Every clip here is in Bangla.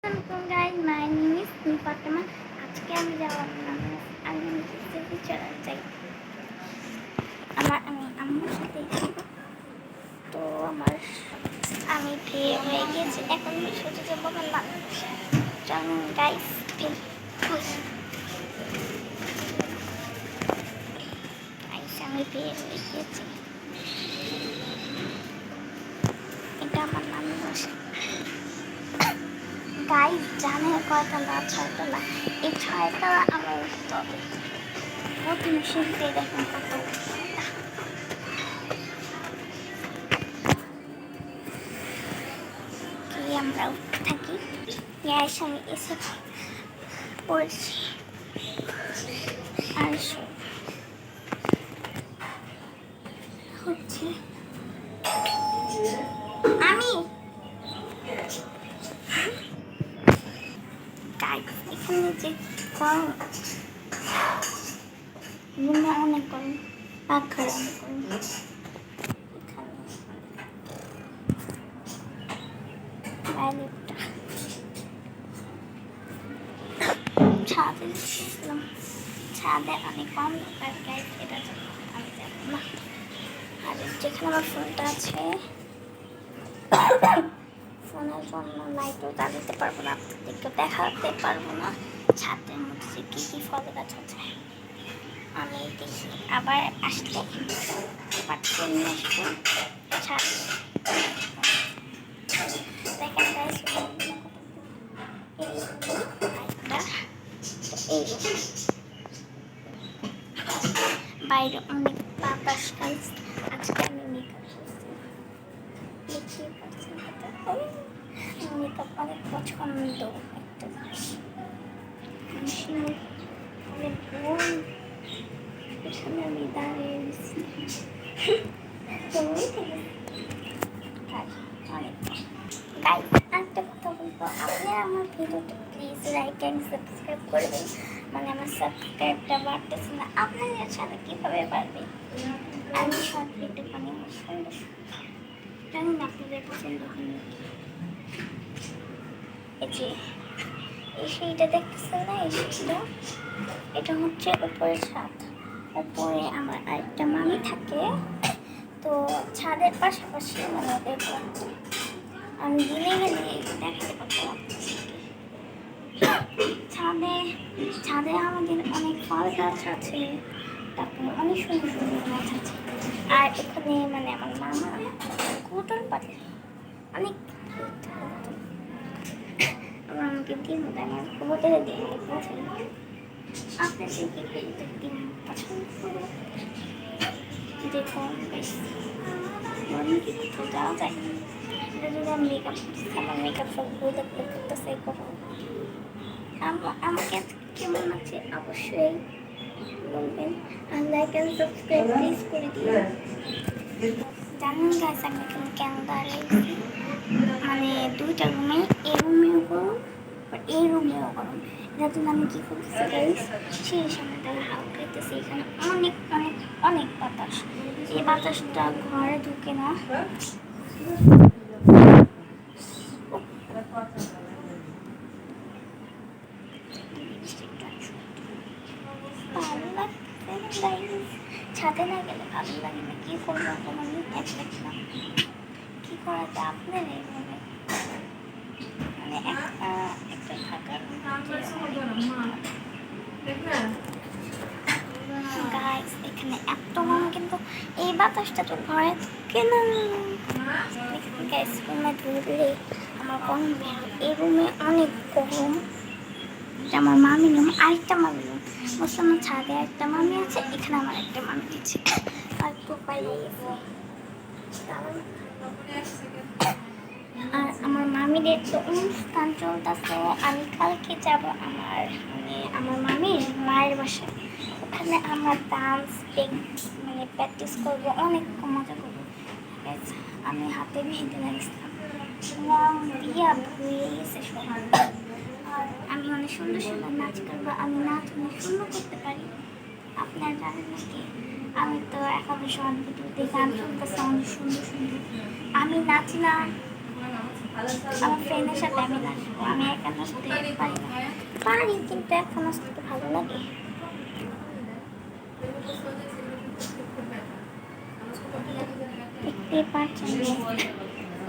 Assalamualaikum guys, my name is Fatima. আজকে আমি যাওয়ার আমি যেতে চাই আমি আম্মুর সাথে তো আমি বিয়ে হয়ে গেছি এখন আমি সোজা যাবো আমার নানুর বাসায়। চলুন গাইস আমি বিয়ে হয়ে গেছি, এটা আমার নানুর বাসা। গাইস জানে কয়টা না, ছয়টা না, এই ছয়টা আমার উঠতে হবে। প্রতি সিঁড়িতে দেখুন কত কি আমরা উঠতে থাকি। গ্যাস আমি এসে পড়েছি আর হচ্ছে আমি এখানে যে গরম রুমে অনেক গরম, পাখার অনেক গরম। ছাদে গেছিলাম, ছাদে অনেক কম গাইস, এটা আমি যাব না। আর যেখানে আমার ফোনটা আছে ফোনের জন্য লাইটও জ্বালাতে পারবো না, আপনাদেরকে দেখাতে পারবো না ছাদের মধ্যে কী কী ফল গাছ আছে। আমি দেখি আবার আসলে পাঠিয়ে নিয়ে আসবো ছাদ। দেখেন গাইস বাইরে অনেক বাতাস গাইস। আজকে আমি মেকআপ করছি, মেকআপ অনেক পছন্দ একটা জিনিস। অনেক বোন এখানে আমি দাঁড়িয়ে গেছি একটা কথা বলবো, আপনারা আমার ভিডিওটা প্লিজ লাইক অ্যান্ড সাবস্ক্রাইব করবেন। মানে আমার সাবস্ক্রাইবটা বাড়তেছে না, আপনাদের সাথে কীভাবে বাড়বে? আমি শর্ট ভিডিও বানিয়ে আমার সুন্দর জানি না আপনাদের পছন্দ হয়নি। এই যে এই সেইটা দেখতেছেন না, এই সেইটা এটা হচ্ছে উপরে ছাদ। উপরে আমার আরেকটা মামি থাকে, তো ছাদের পাশাপাশি মানে ওদের আমি দিনে গেলে দেখাতে পারতাম। ছাদে আমাদের অনেক ফল গাছ আছে, তারপরে অনেক সুন্দর সুন্দর গাছ আছে। আর এখানে মানে আমার মামা কুটন পারে অনেক, আমার আমাকে দিন আমার কুবোটারে দিয়ে আপনাদের দিন পছন্দ করবো। দেখুন বেশ কি কোথাও যাওয়া যায়, এটা যদি আমি মেকআপ করতেছি আমার মেকআপ সবগুলো দেখতে করতেছে করো। আমাকে কেমন আছে অবশ্যই বলবেন, আর লাইক অ্যান্ড সাবস্ক্রাইব প্লিজ করে দিন। জানেন গাইস আমি এখানে কেন দাঁড়িয়েছি, মানে দুইটা রুমে, এই রুমেও গরম আর এই রুমেও গরম। এটার জন্য আমি কী করতেছি গাইস, সেই সামনে তারা হাওয়া খাইতেছি। এখানে অনেক অনেক অনেক বাতাস, এই বাতাসটা ঘরে ঢুকে না। ছাদে না গেলে ভালো লাগে না, কি করবো কোনো দেখলাম কি করা যায় আপনার এইভাবে, মানে একটা থাকার গাইস এখানে এত গরম, কিন্তু এই বাতাসটা তো ঘরে থাকে না। গাইস রুমে ঢুকলে আমার গরম বের, এই রুমে অনেক গরম। আমার মামি রুম, আরেকটা মামি রুম বুঝলাম না, ছাদে একটা মামি আছে, এখানে আমার একটা মামি আছে। আর আর আমার মামিদের তো অনুষ্ঠান চলতেছে, আমি কালকে যাব আমার মানে আমার মামির মায়ের বাসায়। ওখানে আমরা ডান্স মানে প্র্যাকটিস করবো, অনেক মজা করবো। আমি হাতে মেহেদি লাগিয়েছিলাম, রং দিয়া ভুয়ে গেছে সবার। আর আমি অনেক সুন্দর সুন্দর নাচ করবো, আমি নাচ অনেক সুন্দর করতে পারি, আপনারা জানেন নাকি? আমি তো এখন শর্ট ভিডিওতে গান শুনতেছি অনেক সুন্দর সুন্দর, আমি নাচি না আমার ফ্রেন্ডের সাথে আমি নাচবো, আমি একা নাচতে পারি না, পারি কিন্তু একা নাচতে ভালো লাগে। দেখতেই পাচ্ছেন যে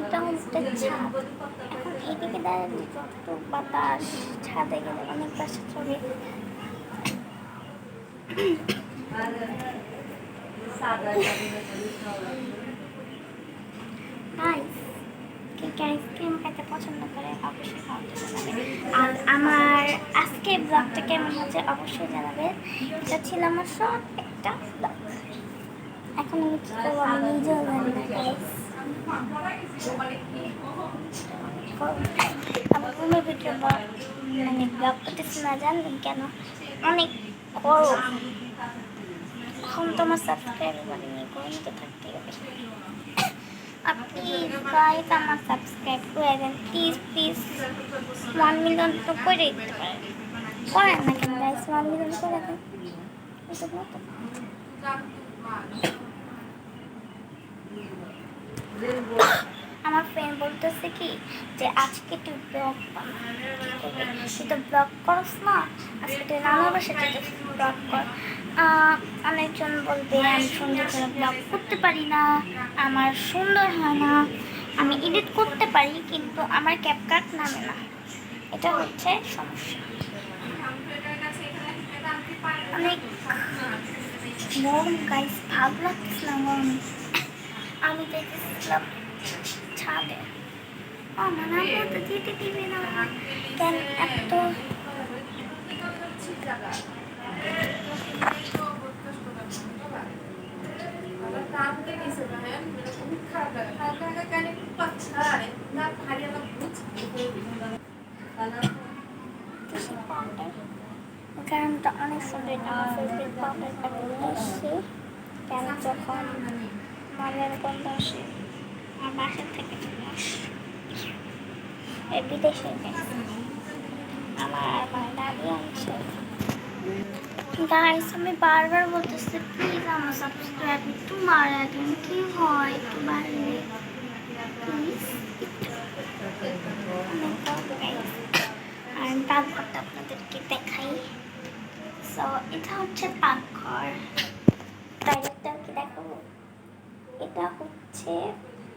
এটা হচ্ছে ছাদ। এখন এদিকে দাঁড়ালে যত বাতাস, ছাদে গেলে অনেক বাসা চলে। গাইস, কে কে আইসক্রিম খেতে পছন্দ করে অবশ্যই কমেন্টে জানাবে। আর আমার আজকে ব্লগটা কেমন হচ্ছে অবশ্যই জানাবে। এটা ছিল আমার শর্ট একটা ব্লগ। এখন আমি কি করবো আমি নিজেও জানি না গাইস। আমার রুমের ভিতরে মানে ব্লগ করতেছি না, জানবেন কেন? অনেক গরম। এখন তোমার সাবস্ক্রাইবার বানিয়ে গরম তো থাকতেই হবে। আপনি গাইস আমার সাবস্ক্রাইব করে দেন প্লিজ প্লিজ। 1 মিলিয়ন তো করে দিতে পারেন, করেন না কেন গাইস? 1 মিলিয়ন করে দেন। আমার ফ্রেন্ড বলতেছে কি যে আজকে তুই ব্লগ বানা, তুই তো ব্লগ করস না, আজকে তুই রান্নার বাসায় ব্লগ কর। অনেকজন বলবে আমি সুন্দর করে ব্লগ করতে পারি না, আমার সুন্দর হয় না, আমি এডিট করতে পারি কিন্তু আমার ক্যাপকাট নামে না, এটা হচ্ছে সমস্যা। অনেক গরম গাইস, ভালো লাগতেছিল গরম। আমি দেখেছিলাম ছাদে, মানে আমরা তো যেতে দিবে না কেন এত। কারণটা অনেক সুন্দর, আমার ফেভারিট পাউডারটা নিয়ে এসেছি কেন যখন মনের গন্ধ আসে আমার বাসার থেকে চলে আসে বিদেশে আমার মানে দাদি আনছে। গাইস আমি বারবার বলতেছি প্লিজ আমার সাবস্ক্রাইব একটু বাড়ায় দেন, কি হয় একটু বাড়লে প্লিজ। আর পাকঘরটা আপনাদেরকে দেখাই। সো এটা হচ্ছে পাকঘর, টয়লেটটাও কি দেখাবো? এটা হচ্ছে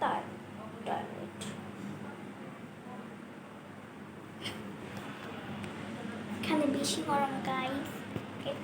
টয়লেট। এখানে বেশি গরম গাইস।